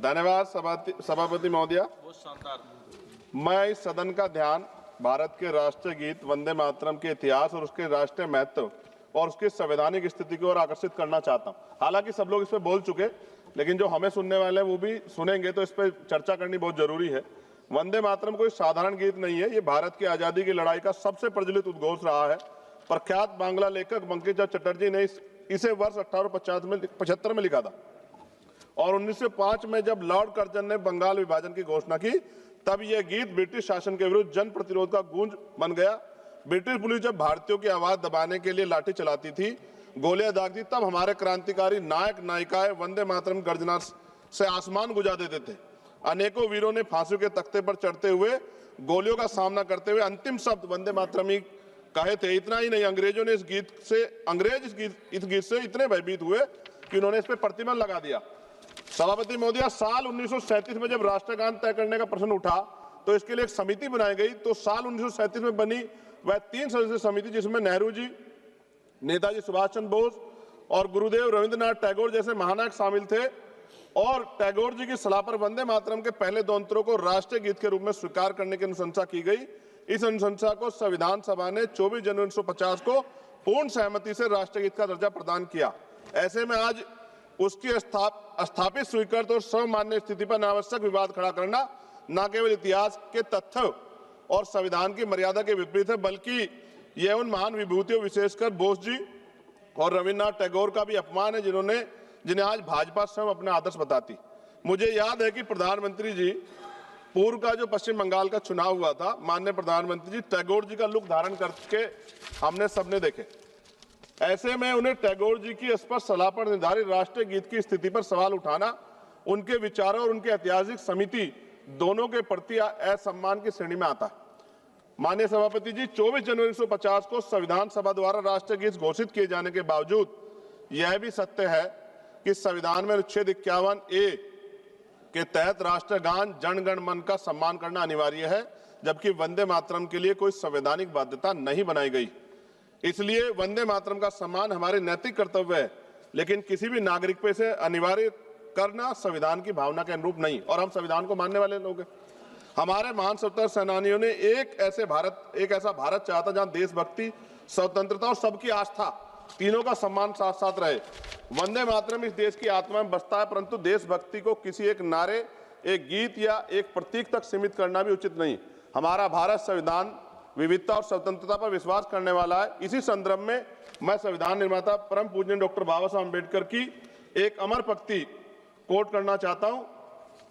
धन्यवाद सभापति महोदय। बहुत शानदार। मैं इस सदन का ध्यान भारत के राष्ट्रीय गीत वंदे मातरम के इतिहास और उसके राष्ट्रीय महत्व और उसकी संवैधानिक स्थिति की ओर आकर्षित करना चाहता हूं। हालांकि सब लोग इस पर बोल चुके, लेकिन जो हमें सुनने वाले हैं वो भी सुनेंगे, तो इस पर चर्चा करनी बहुत जरूरी है। वंदे मातरम कोई साधारण गीत नहीं है, ये भारत की आजादी की लड़ाई का सबसे प्रचलित उद्घोष रहा है। प्रख्यात बांग्ला लेखक बंकिम चंद्र चटर्जी ने इसे वर्ष 1875 में लिखा था और 1905 में जब लॉर्ड कर्जन ने बंगाल विभाजन की घोषणा की, तब यह गीत ब्रिटिश शासन के विरुद्ध जन प्रतिरोध का गूंज बन गया। ब्रिटिश पुलिस जब भारतीयों की आवाज दबाने के लिए लाठी चलाती थी, गोलियां दागती, तब हमारे क्रांतिकारी नायक नायिकाएं वंदे मातरम गर्जना से आसमान गुजा देते थे। अनेकों वीरों ने फांसियों के तख्ते पर चढ़ते हुए गोलियों का सामना करते हुए अंतिम शब्द वंदे मातरम ही कहे थे। इतना ही नहीं, अंग्रेजों ने इस गीत से इतने भयभीत हुए कि उन्होंने इस पर प्रतिबंध लगा दिया। सभापति महोदय, साल 1937 में जब राष्ट्रगान तय करने का प्रश्न उठा तो इसके लिए एक समिति बनाई गई। तो साल 1937 में बनी वह 3 सदस्यीय समिति, जिसमें नेहरू जी, नेताजी सुभाष चंद्र बोस और गुरुदेव रविंद्रनाथ टैगोर जैसे महानायक शामिल थे। और टैगोर जी की सलाह पर वंदे मातरम के पहले 2 अंतरों को राष्ट्रीय गीत के रूप में स्वीकार करने की अनुशंसा की गई। इस अनुशंसा को संविधान सभा ने 24 जनवरी 1950 को पूर्ण सहमति से राष्ट्रीय गीत का दर्जा प्रदान किया। ऐसे में आज उसकी स्थापित, स्वीकृत और सर्वमान्य स्थिति पर अनावश्यक विवाद खड़ा करना न केवल इतिहास के तथ्य और संविधान की मर्यादा के विपरीत है, बल्कि यह उन महान विभूतियों, विशेषकर बोस जी और रविन्द्रनाथ टैगोर का भी अपमान है, जिन्हें आज भाजपा स्वयं अपना आदर्श बताती। मुझे याद है कि प्रधानमंत्री जी, पूर्व का जो पश्चिम बंगाल का चुनाव हुआ था, माननीय प्रधानमंत्री जी टैगोर जी का लुक धारण करके हमने सबने देखे। ऐसे में उन्हें टैगोर जी की स्पष्ट सलाह पर निर्धारित राष्ट्रीय गीत की स्थिति पर सवाल उठाना उनके विचारों और उनके ऐतिहासिक समिति दोनों के प्रति असम्मान की श्रेणी में आता है। माननीय सभापति जी, 24 जनवरी 1950 को संविधान सभा द्वारा राष्ट्रीय गीत घोषित किए जाने के बावजूद यह भी सत्य है कि संविधान में अनुच्छेद 51A के तहत राष्ट्रगान जन गण मन का सम्मान करना अनिवार्य है, जबकि वंदे मातरम के लिए कोई संवैधानिक बाध्यता नहीं बनाई गई। इसलिए वंदे मातरम का सम्मान हमारे नैतिक कर्तव्य है, लेकिन किसी भी नागरिक पे से अनिवार्य करना संविधान की भावना के अनुरूप नहीं। और हम संविधान को मानने वाले लोग हैं। हमारे महान स्वतंत्रता सेनानियों ने एक ऐसा भारत चाहा था जहां देशभक्ति, स्वतंत्रता और सबकी आस्था तीनों का सम्मान साथ साथ रहे। वंदे मातरम इस देश की आत्मा में बसता है, परंतु देशभक्ति को किसी एक नारे, एक गीत या एक प्रतीक तक सीमित करना भी उचित नहीं। हमारा भारत संविधान, विविधता और स्वतंत्रता पर विश्वास करने वाला है। इसी संदर्भ में मैं संविधान निर्माता परम पूज्य डॉक्टर बाबा साहब अम्बेडकर की एक अमर पंक्ति कोट करना चाहता हूं,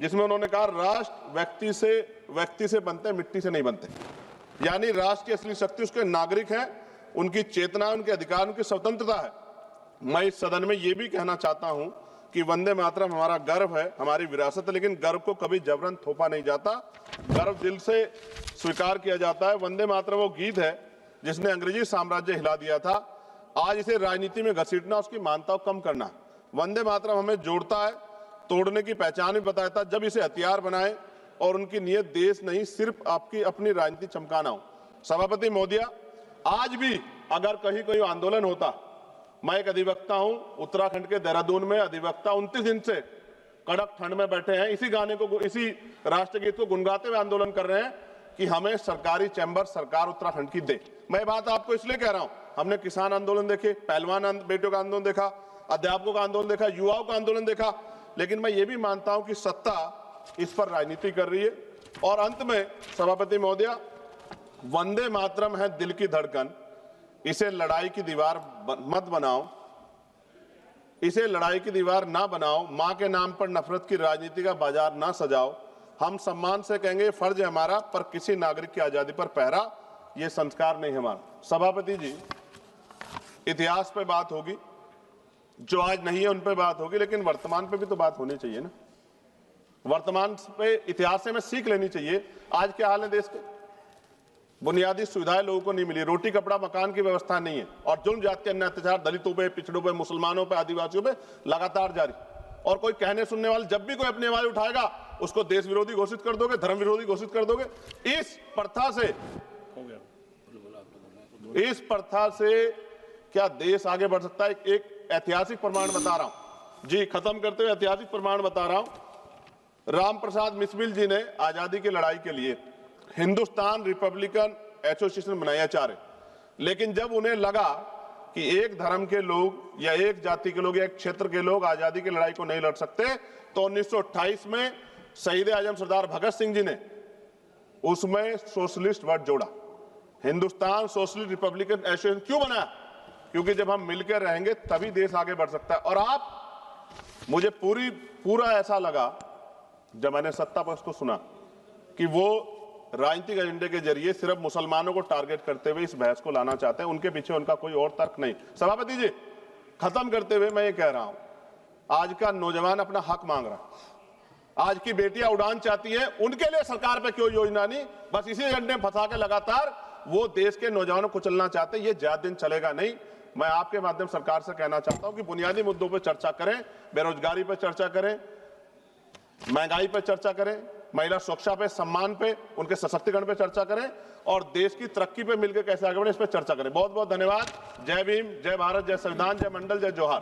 जिसमें उन्होंने कहा, राष्ट्र व्यक्ति से बनते, मिट्टी से नहीं बनते। यानी राष्ट्र की असली शक्ति उसके नागरिक हैं, उनकी चेतना, उनके अधिकार, उनकी स्वतंत्रता है। मैं इस सदन में ये भी कहना चाहता हूं कि वंदे मातरम हमारा गर्व है, हमारी विरासत है, लेकिन गर्व को कभी जबरन थोपा नहीं जाता, गर्व दिल से स्वीकार किया जाता है। वंदे मातरम वो गीत है जिसने अंग्रेजी साम्राज्य हिला दिया था। आज इसे राजनीति में घसीटना, उसकी मान्यता को कम करना। वंदे मातरम हमें जोड़ता है, तोड़ने की पहचान भी बताता है। जब इसे हथियार बनाए और उनकी नीयत देश नहीं, सिर्फ आपकी अपनी राजनीति चमकाना हो। सभापति महोदय, आज भी अगर कहीं कोई आंदोलन होता, मैं एक अधिवक्ता हूं, उत्तराखंड के देहरादून में अधिवक्ता 29 दिन से कड़क ठंड में बैठे हैं, इसी राष्ट्रगीत को गुनगुनाते हुए आंदोलन कर रहे हैं कि हमें सरकारी चैम्बर सरकार उत्तराखंड की दे। मैं बात आपको इसलिए कह रहा हूं, हमने किसान आंदोलन देखे, पहलवान बेटियों का आंदोलन देखा, अध्यापकों का आंदोलन देखा, युवाओं का आंदोलन देखा, लेकिन मैं ये भी मानता हूं कि सत्ता इस पर राजनीति कर रही है। और अंत में सभापति महोदय, वंदे मातरम है दिल की धड़कन, इसे लड़ाई की दीवार मत बनाओ, इसे लड़ाई की दीवार ना बनाओ। मां के नाम पर नफरत की राजनीति का बाजार ना सजाओ। हम सम्मान से कहेंगे, फर्ज है हमारा, पर किसी नागरिक की आजादी पर पहरा ये संस्कार नहीं हमारा। सभापति जी, इतिहास पे बात होगी, जो आज नहीं है उन पे बात होगी, लेकिन वर्तमान पे भी तो बात होनी चाहिए ना। वर्तमान पे इतिहास से हमें सीख लेनी चाहिए। आज क्या हाल है देश के? बुनियादी सुविधाएं लोगों को नहीं मिली, रोटी कपड़ा मकान की व्यवस्था नहीं है, और जुल्म जाति के अन्य अत्याचार दलितों पे, पिछड़ों पे, मुसलमानों पे, आदिवासियों पे लगातार जारी। और कोई कहने सुनने वाले जब भी कोई अपनी आवाज उठाएगा उसको देश विरोधी घोषित कर दोगे, धर्म विरोधी घोषित कर दोगे। इस प्रथा से क्या देश आगे बढ़ सकता है? एक ऐतिहासिक प्रमाण बता रहा हूं जी, खत्म करते हुए ऐतिहासिक प्रमाण बता रहा हूं। राम प्रसाद मिस्मिल जी ने आजादी की लड़ाई के लिए हिंदुस्तान रिपब्लिकन एसोसिएशन बनाया चाह रहे, लेकिन जब उन्हें लगा कि एक धर्म के लोग या एक जाति के लोग या एक क्षेत्र के लोग आजादी की लड़ाई को नहीं लड़ सकते, तो 1928 में शहीद आजम सरदार भगत सिंह जी ने उसमें सोशलिस्ट वर्ड जोड़ा। हिंदुस्तान सोशलिस्ट रिपब्लिकन एसोसिएशन क्यों बना? क्योंकि जब हम मिलकर रहेंगे तभी देश आगे बढ़ सकता है। और मुझे पूरा ऐसा लगा जब मैंने सत्ता पक्ष को सुना कि वो राजनीतिक एजेंडे के जरिए सिर्फ मुसलमानों को टारगेट करते हुए इस बहस को लाना चाहते हैं, उनके पीछे उनका कोई और तर्क नहीं। सभापति जी, खत्म करते हुए मैं ये कह रहा हूं, आज का नौजवान अपना हक मांग रहा है, आज की बेटियां उड़ान चाहती है, उनके लिए सरकार पे क्यों योजना नहीं? बस इसी एजेंडे में फंसा के लगातार वो देश के नौजवानों को चलना चाहते हैं। ये ज्यादा दिन चलेगा नहीं। मैं आपके माध्यम सरकार से कहना चाहता हूं कि बुनियादी मुद्दों पर चर्चा करें, बेरोजगारी पर चर्चा करें, महंगाई पर चर्चा करें, महिला सुरक्षा पे, सम्मान पे, उनके सशक्तिकरण पे चर्चा करें और देश की तरक्की पे मिलकर कैसे आगे बढ़े इस पे चर्चा करें। बहुत बहुत धन्यवाद। जय भीम, जय भारत, जय संविधान, जय मंडल, जय जोहार।